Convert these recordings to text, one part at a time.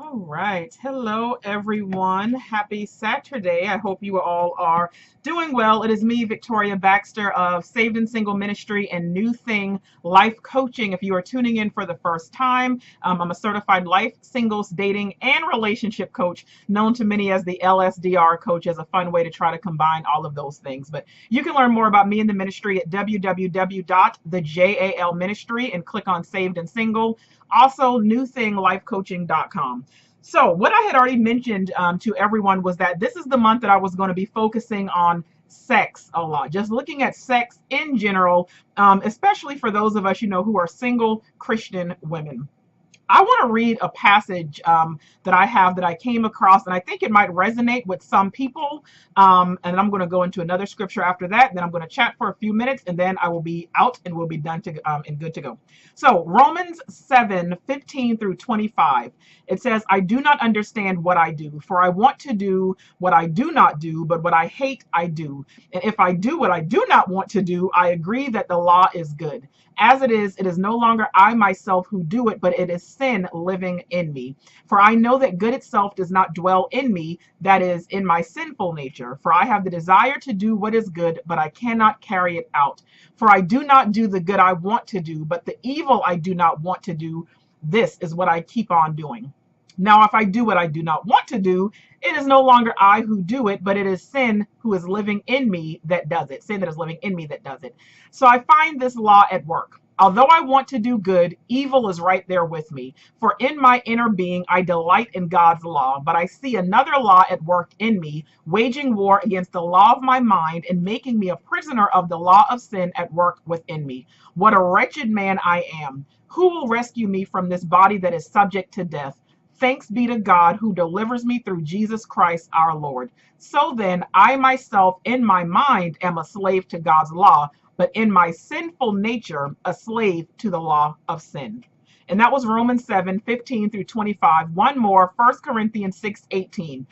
All right. Hello, everyone. Happy Saturday. I hope you all are doing well. It is me, Victoria Baxter of Saved and Single Ministry and New Thing Life Coaching. If you are tuning in for the first time, I'm a certified life, singles, dating, and relationship coach, known to many as the LSDR coach, as a fun way to try to combine all of those things. But you can learn more about me and the ministry at www.thejalministry and click on Saved and Single. Also, newthinglifecoaching.com. So what I had already mentioned to everyone was that this is the month that I was going to be focusing on sex a lot, just looking at sex in general, especially for those of us, who are single Christian women. I want to read a passage that I have that I came across, and I think it might resonate with some people. And I'm going to go into another scripture after that. Then I'm going to chat for a few minutes, and then I will be out and we'll be done and good to go. So Romans 7:15 through 25. It says, I do not understand what I do, for I want to do what I do not do, but what I hate I do. And if I do what I do not want to do, I agree that the law is good. As it is no longer I myself who do it, but it is sin living in me. For I know that good itself does not dwell in me, that is, in my sinful nature. For I have the desire to do what is good, but I cannot carry it out. For I do not do the good I want to do, but the evil I do not want to do, this is what I keep on doing. Now, if I do what I do not want to do, it is no longer I who do it, but it is sin who is living in me that does it. Sin that is living in me that does it. So I find this law at work. Although I want to do good, evil is right there with me. For in my inner being, I delight in God's law, but I see another law at work in me, waging war against the law of my mind and making me a prisoner of the law of sin at work within me. What a wretched man I am. Who will rescue me from this body that is subject to death? Thanks be to God who delivers me through Jesus Christ our Lord. So then, I myself in my mind am a slave to God's law, but in my sinful nature, a slave to the law of sin. And that was Romans 7:15 through 25. One more, 1 Corinthians 6:18.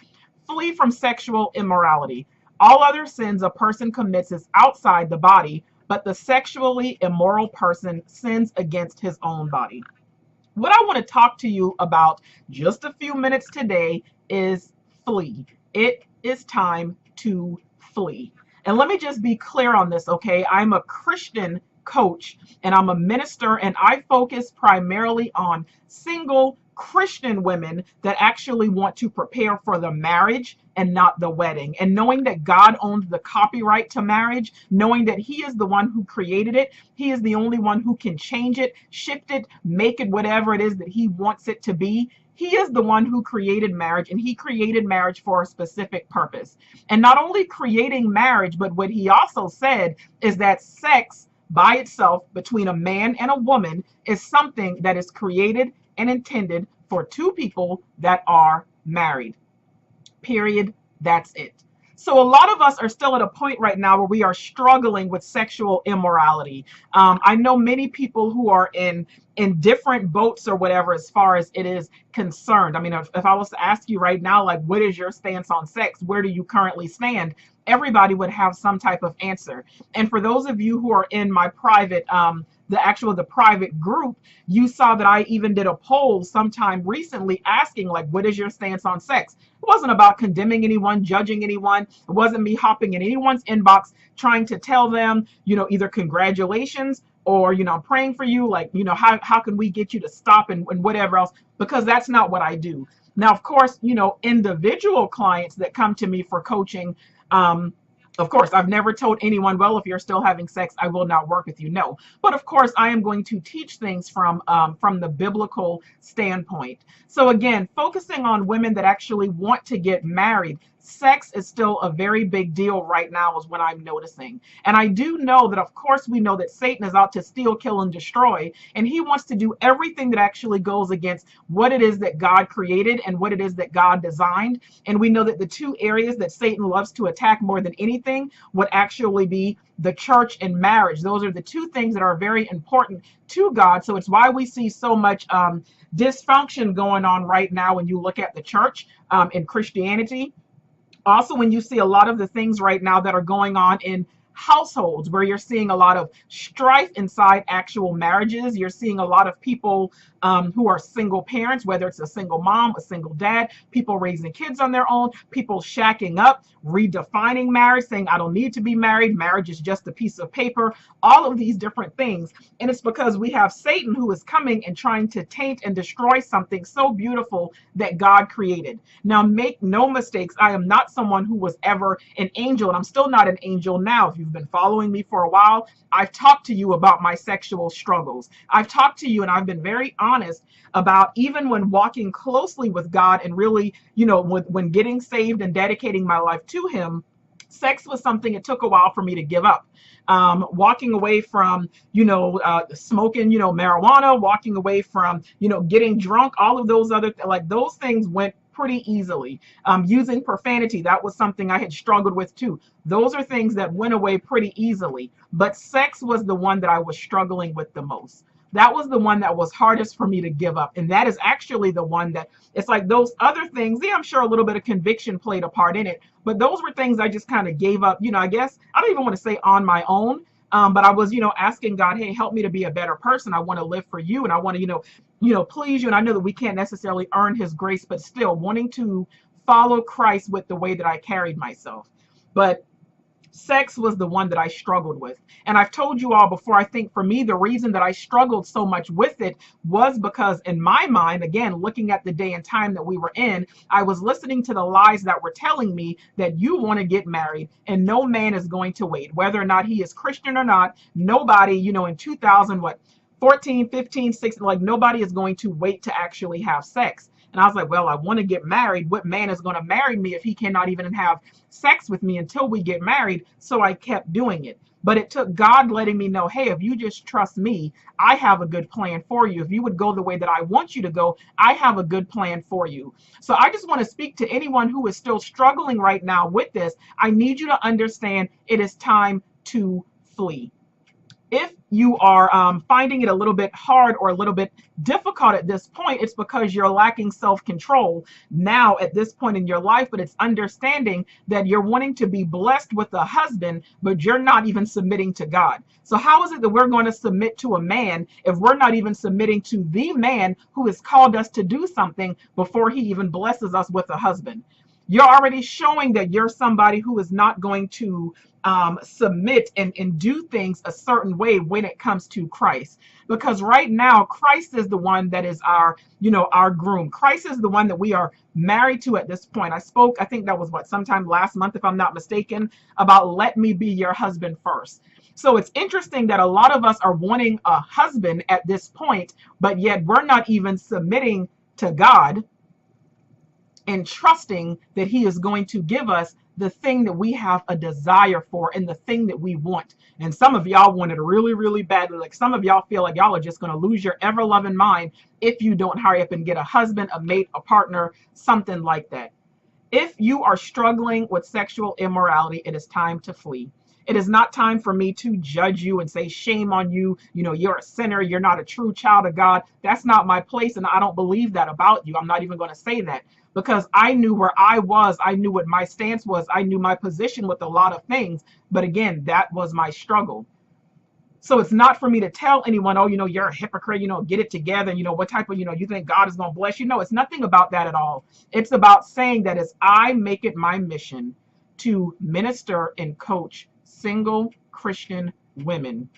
Flee from sexual immorality. All other sins a person commits is outside the body, but the sexually immoral person sins against his own body. What I want to talk to you about just a few minutes today is flee. It is time to flee. And let me just be clear on this, okay? I'm a Christian coach and I'm a minister, and I focus primarily on single Christian women that actually want to prepare for the marriage and not the wedding. And knowing that God owns the copyright to marriage, knowing that He is the one who created it, He is the only one who can change it, shift it, make it whatever it is that He wants it to be. He is the one who created marriage, and He created marriage for a specific purpose. And not only creating marriage, but what He also said is that sex by itself between a man and a woman is something that is created and intended for two people that are married. Period. That's it. So a lot of us are still at a point right now where we are struggling with sexual immorality. I know many people who are in different boats or whatever as far as it is concerned. I mean, if I was to ask you right now, like, what is your stance on sex? Where do you currently stand? Everybody would have some type of answer. And for those of you who are in my private, the private group, you saw that I even did a poll sometime recently asking, like, what is your stance on sex? It wasn't about condemning anyone, judging anyone. It wasn't me hopping in anyone's inbox trying to tell them, either congratulations or, praying for you, like, how can we get you to stop and whatever else, because that's not what I do. Now, of course, individual clients that come to me for coaching, of course, I've never told anyone, well, if you're still having sex, I will not work with you. No. But of course, I am going to teach things from the biblical standpoint. So again, focusing on women that actually want to get married, sex is still a very big deal right now is what I'm noticing. And I do know that, of course, we know that Satan is out to steal, kill, and destroy. And he wants to do everything that actually goes against what it is that God created and what it is that God designed. And we know that the two areas that Satan loves to attack more than anything would actually be the church and marriage. Those are the two things that are very important to God. So it's why we see so much dysfunction going on right now when you look at the church in Christianity. Also, when you see a lot of the things right now that are going on in households where you're seeing a lot of strife inside actual marriages. You're seeing a lot of people who are single parents, whether it's a single mom, a single dad, people raising kids on their own, people shacking up, redefining marriage, saying, I don't need to be married. Marriage is just a piece of paper, all of these different things. And it's because we have Satan who is coming and trying to taint and destroy something so beautiful that God created. Now, make no mistakes. I am not someone who was ever an angel, and I'm still not an angel now. If you've been following me for a while, I've talked to you about my sexual struggles. I've talked to you and I've been very honest about, even when walking closely with God and really, when getting saved and dedicating my life to Him, sex was something it took a while for me to give up. Walking away from, smoking, marijuana, walking away from, getting drunk, all of those other, like those things went pretty easily. Using profanity, that was something I had struggled with too. Those are things that went away pretty easily. But sex was the one that I was struggling with the most. That was the one that was hardest for me to give up. And that is actually the one that, it's like those other things, yeah, I'm sure a little bit of conviction played a part in it, but those were things I just kind of gave up, I guess, I don't even want to say on my own. But I was, asking God, hey, help me to be a better person. I want to live for you. And I want to, please you. And I know that we can't necessarily earn His grace, but still wanting to follow Christ with the way that I carried myself. But sex was the one that I struggled with. And I've told you all before, I think for me, the reason that I struggled so much with it was because in my mind, again, looking at the day and time that we were in, I was listening to the lies that were telling me that you want to get married and no man is going to wait, whether or not he is Christian or not. Nobody, in 2000, 14, 15, 16, like nobody is going to wait to actually have sex. And I was like, well, I want to get married. What man is going to marry me if he cannot even have sex with me until we get married? So I kept doing it. But it took God letting me know, hey, if you just trust me, I have a good plan for you. If you would go the way that I want you to go, I have a good plan for you. So I just want to speak to anyone who is still struggling right now with this. I need you to understand it is time to flee. If you are finding it a little bit hard or a little bit difficult at this point, it's because you're lacking self-control now at this point in your life, but it's understanding that you're wanting to be blessed with a husband, but you're not even submitting to God. So how is it that we're going to submit to a man if we're not even submitting to the man who has called us to do something before He even blesses us with a husband? You're already showing that you're somebody who is not going to submit and do things a certain way when it comes to Christ. Because right now, Christ is the one that is our groom. Christ is the one that we are married to at this point. I spoke, I think that was sometime last month, if I'm not mistaken, about let me be your husband first. So it's interesting that a lot of us are wanting a husband at this point, but yet we're not even submitting to God and trusting that He is going to give us the thing that we have a desire for and the thing that we want. And some of y'all want it really, really badly. Like some of y'all feel like y'all are just going to lose your ever loving mind if you don't hurry up and get a husband, a mate, a partner, something like that. If you are struggling with sexual immorality, it is time to flee. It is not time for me to judge you and say, shame on you. You're a sinner. You're not a true child of God. That's not my place. And I don't believe that about you. I'm not even going to say that because I knew where I was. I knew what my stance was. I knew my position with a lot of things. But again, that was my struggle. So it's not for me to tell anyone, oh, you're a hypocrite, get it together. What type of, you think God is going to bless you? No, it's nothing about that at all. It's about saying that as I make it my mission to minister and coach single Christian women,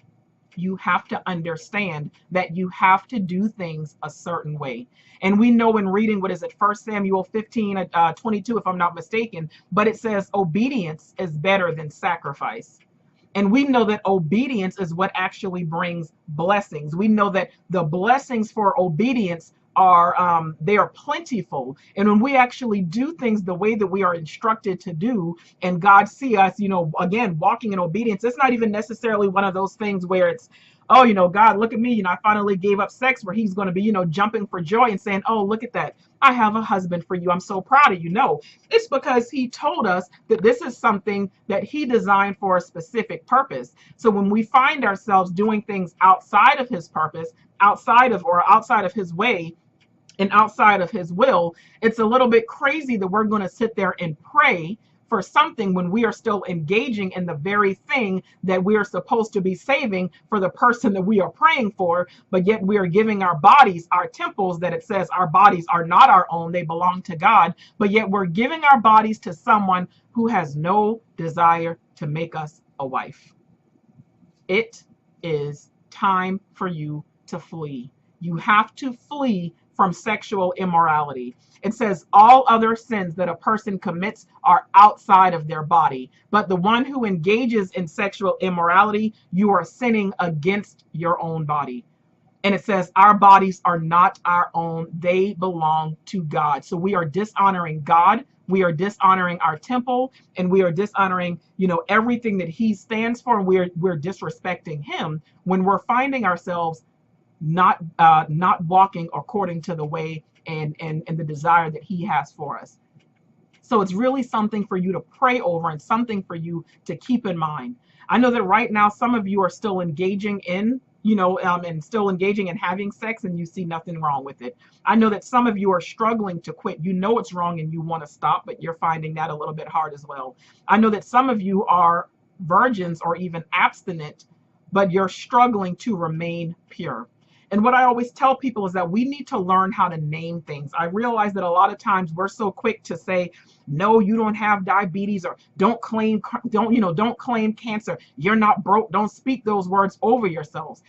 you have to understand that you have to do things a certain way. And we know in reading, 1 Samuel 15, 22, if I'm not mistaken, but it says obedience is better than sacrifice. And we know that obedience is what actually brings blessings. We know that the blessings for obedience they are plentiful. And when we actually do things the way that we are instructed to do, and God see us, again, walking in obedience, it's not even necessarily one of those things where it's, oh, God, look at me, I finally gave up sex, where He's going to be, jumping for joy and saying, oh, look at that, I have a husband for you, I'm so proud of you. No, it's because He told us that this is something that He designed for a specific purpose. So when we find ourselves doing things outside of His purpose, outside of His way, and outside of His will, it's a little bit crazy that we're going to sit there and pray for something when we are still engaging in the very thing that we are supposed to be saving for the person that we are praying for, but yet we are giving our bodies, our temples, that it says our bodies are not our own, they belong to God, but yet we're giving our bodies to someone who has no desire to make us a wife. It is time for you to flee. You have to flee from sexual immorality. It says all other sins that a person commits are outside of their body, but the one who engages in sexual immorality, you are sinning against your own body. And it says our bodies are not our own, they belong to God. So we are dishonoring God, we are dishonoring our temple, and we are dishonoring, everything that he stands for, and we're disrespecting him when we're finding ourselves not walking according to the way and the desire that he has for us. So it's really something for you to pray over and something for you to keep in mind. I know that right now some of you are still engaging in, and still engaging in having sex, and you see nothing wrong with it. I know that some of you are struggling to quit. You know it's wrong and you want to stop, but you're finding that a little bit hard as well. I know that some of you are virgins or even abstinent, but you're struggling to remain pure. And what I always tell people is that we need to learn how to name things. I realize that a lot of times we're so quick to say, no, you don't have diabetes, or don't claim cancer. You're not broke. Don't speak those words over yourselves.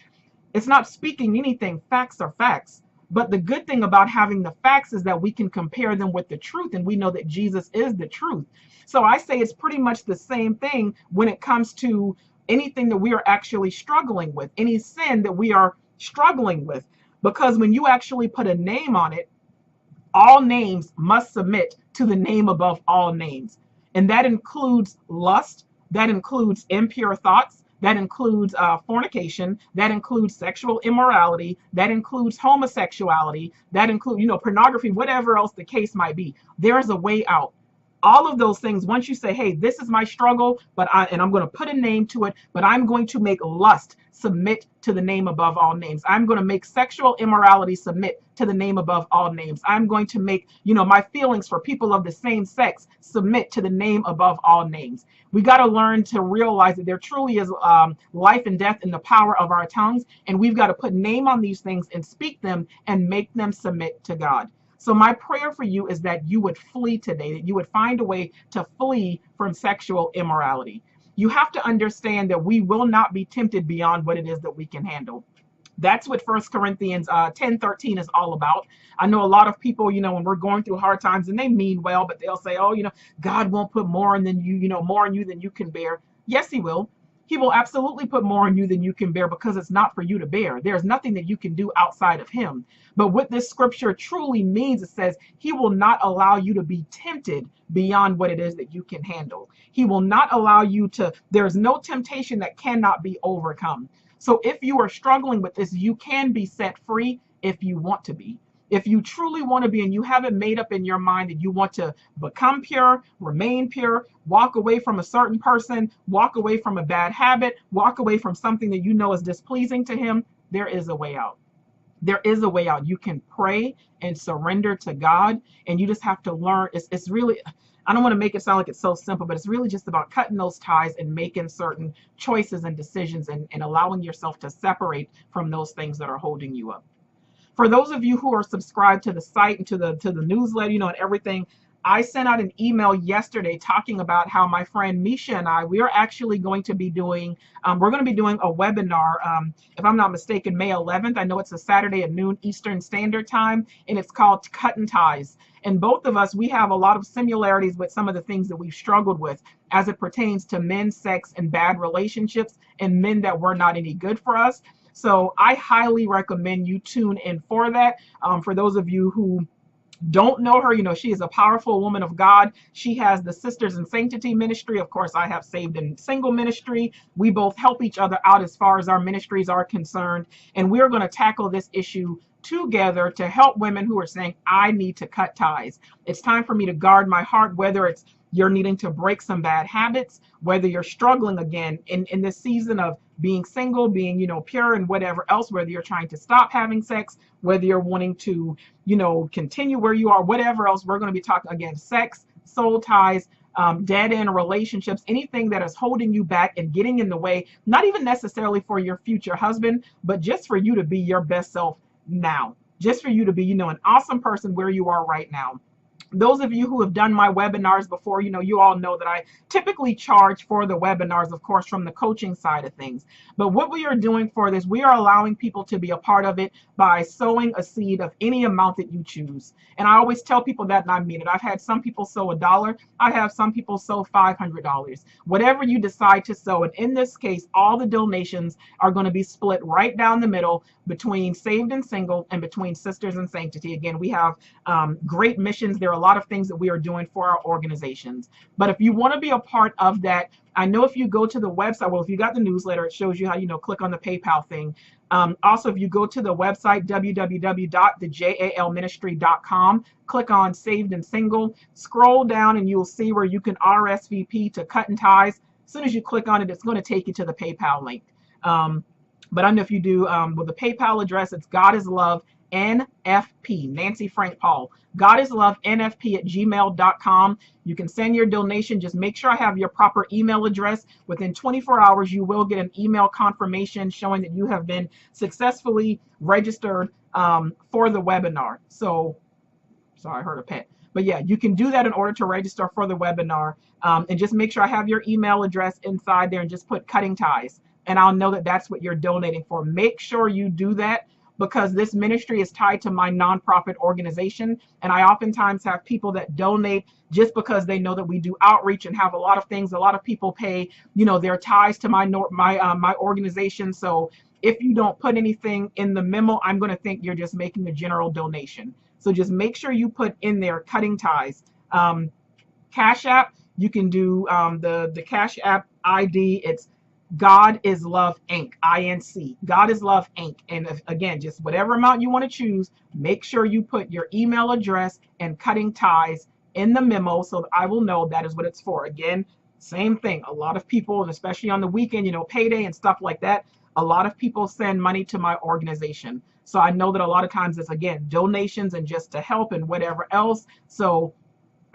It's not speaking anything. Facts are facts. But the good thing about having the facts is that we can compare them with the truth, and we know that Jesus is the truth. So I say it's pretty much the same thing when it comes to anything that we are actually struggling with, any sin that we are struggling with, because when you actually put a name on it, all names must submit to the name above all names. And that includes lust, that includes impure thoughts, that includes fornication, that includes sexual immorality, that includes homosexuality, that includes, pornography, whatever else the case might be. There is a way out. All of those things, once you say, hey, this is my struggle, and I'm going to put a name to it, but I'm going to make lust submit to the name above all names. I'm going to make sexual immorality submit to the name above all names. I'm going to make, my feelings for people of the same sex submit to the name above all names. We got to learn to realize that there truly is life and death in the power of our tongues, and we've got to put name on these things and speak them and make them submit to God. So my prayer for you is that you would flee today, that you would find a way to flee from sexual immorality. You have to understand that we will not be tempted beyond what it is that we can handle. That's what 1 Corinthians 10:13 is all about. I know a lot of people, when we're going through hard times, and they mean well, but they'll say, oh, God won't put more in than more in you than you can bear. Yes, he will. He will absolutely put more in you than you can bear, because it's not for you to bear. There's nothing that you can do outside of him. But what this scripture truly means, it says he will not allow you to be tempted beyond what it is that you can handle. He will not allow you to, there's no temptation that cannot be overcome. So if you are struggling with this, you can be set free if you want to be. If you truly want to be, and you haven't made up in your mind that you want to become pure, remain pure, walk away from a certain person, walk away from a bad habit, walk away from something that you know is displeasing to him, there is a way out. There is a way out. You can pray and surrender to God, and you just have to learn. It's really, I don't want to make it sound like it's so simple, but it's really just about cutting those ties and making certain choices and decisions, and allowing yourself to separate from those things that are holding you up. For those of you who are subscribed to the site and to the newsletter, and everything, I sent out an email yesterday talking about how my friend Misha and I, we are actually going to be doing, a webinar, if I'm not mistaken, May 11th. I know it's a Saturday at noon Eastern Standard Time, and it's called Cutting Ties. And both of us, we have a lot of similarities with some of the things that we've struggled with as it pertains to men, sex, and bad relationships, and men that were not any good for us. So I highly recommend you tune in for that. For those of you who don't know her, she is a powerful woman of God. She has the Sisters in Sanctity ministry. Of course, I have Saved and Single ministry. We both help each other out as far as our ministries are concerned. And we're going to tackle this issue together to help women who are saying, I need to cut ties. It's time for me to guard my heart, whether it's you're needing to break some bad habits, whether you're struggling again in this season of being single, being, pure, and whatever else, whether you're trying to stop having sex, whether you're wanting to, continue where you are, whatever else. We're going to be talking again, sex, soul ties, dead end relationships, anything that is holding you back and getting in the way, not even necessarily for your future husband, but just for you to be your best self now, just for you to be, an awesome person where you are right now. Those of you who have done my webinars before, you all know that I typically charge for the webinars, of course, from the coaching side of things. But what we are doing for this, we are allowing people to be a part of it by sowing a seed of any amount that you choose. And I always tell people that, and I mean it. I've had some people sow $1. I have some people sow $500. Whatever you decide to sow. And in this case, all the donations are going to be split right down the middle between Saved and Single and between Sisters in Sanctity. Again, we have great missions. There are a lot of things that we are doing for our organizations. But if you want to be a part of that, I know if you go to the website, well, if you got the newsletter, it shows you how, click on the PayPal thing. Also, if you go to the website, www.thejalministry.com, click on Saved and Single, scroll down and you'll see where you can RSVP to Cut and Ties. As soon as you click on it, it's going to take you to the PayPal link. But I know if you do with the PayPal address, it's God is Love NFP, Nancy Frank Paul, God is Love NFP at gmail.com. You can send your donation. Just make sure I have your proper email address. Within 24 hours, you will get an email confirmation showing that you have been successfully registered for the webinar. So, sorry, I heard a pet. But yeah, you can do that in order to register for the webinar. And just make sure I have your email address inside there and just put Cutting Ties. And I'll know that that's what you're donating for. Make sure you do that, because this ministry is tied to my nonprofit organization. And I oftentimes have people that donate just because they know that we do outreach and have a lot of things. A lot of people pay, their ties to my organization. So if you don't put anything in the memo, I'm going to think you're just making a general donation. So just make sure you put in there Cutting Ties. Cash App, you can do the Cash App ID. It's God is Love Inc. INC. God is Love Inc. And again, just whatever amount you want to choose, make sure you put your email address and Cutting Ties in the memo so that I will know that is what it's for. Again, same thing. A lot of people, and especially on the weekend, payday and stuff like that, a lot of people send money to my organization. So I know that a lot of times it's, again, donations and just to help and whatever else. So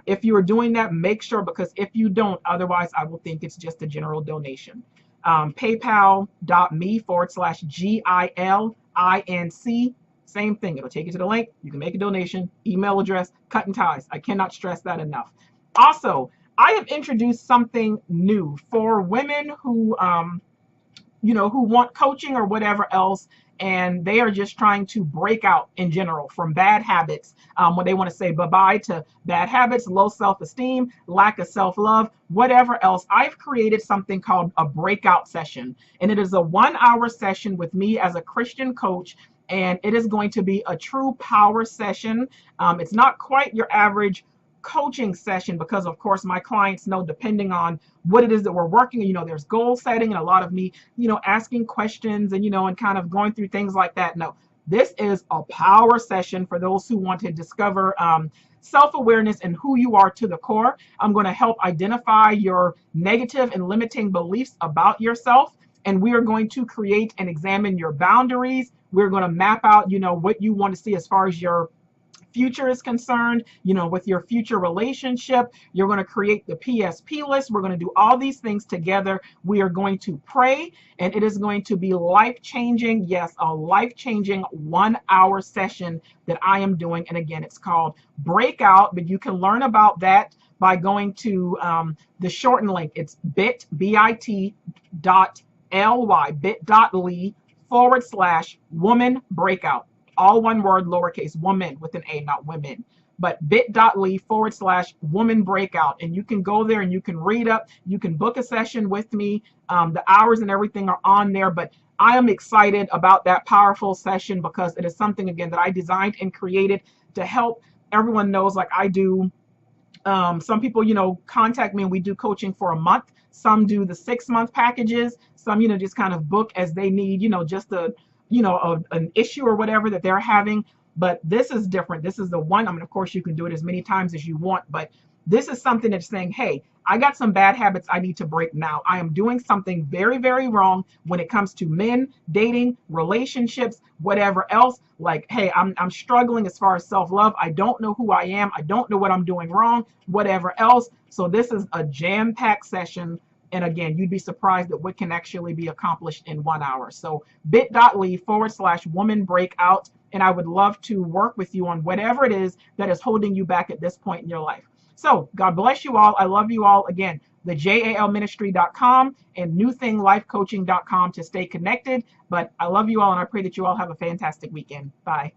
if you are doing that, make sure, because if you don't, otherwise I will think it's just a general donation. PayPal.me/GILINC. Same thing. It'll take you to the link. You can make a donation. Email address, Cutting Ties. I cannot stress that enough. Also, I have introduced something new for women who, who want coaching or whatever else, and they are just trying to break out in general from bad habits, when they want to say bye-bye to bad habits, low self-esteem, lack of self-love, whatever else. I've created something called a breakout session, and it is a 1-hour session with me as a Christian coach, and it is going to be a true power session. It's not quite your average coaching session, because of course my clients know, depending on what it is that we're working, there's goal setting and a lot of me, asking questions and, and kind of going through things like that. No, this is a power session for those who want to discover self-awareness and who you are to the core. I'm going to help identify your negative and limiting beliefs about yourself. And we are going to create and examine your boundaries. We're going to map out, what you want to see as far as your future is concerned, with your future relationship. You're going to create the PSP list. We're going to do all these things together. We are going to pray, and it is going to be life-changing. Yes, a life-changing 1-hour session that I am doing. And again, it's called Breakout, but you can learn about that by going to the shortened link. It's bit.ly, bit.ly/woman breakout. All one word, lowercase, woman with an A, not women, but bit.ly/woman breakout. And you can go there and you can read up, you can book a session with me. The hours and everything are on there, but I am excited about that powerful session because it is something, again, that I designed and created to help everyone knows, like I do. Some people, contact me and we do coaching for a month. Some do the 6-month packages. Some, just kind of book as they need, just an issue or whatever that they're having. But this is different. This is the one. I mean, of course, you can do it as many times as you want, but This is something that's saying, hey, I got some bad habits I need to break now. I am doing something very, very wrong when it comes to men, dating, relationships, whatever else. Like, hey, I'm struggling as far as self-love. I don't know who I am. I don't know what I'm doing wrong, whatever else. So this is a jam-packed session. And again, you'd be surprised at what can actually be accomplished in 1 hour. So bit.ly/woman breakout. And I would love to work with you on whatever it is that is holding you back at this point in your life. So God bless you all. I love you all. Again, the jalministry.com and newthinglifecoaching.com to stay connected. But I love you all, and I pray that you all have a fantastic weekend. Bye.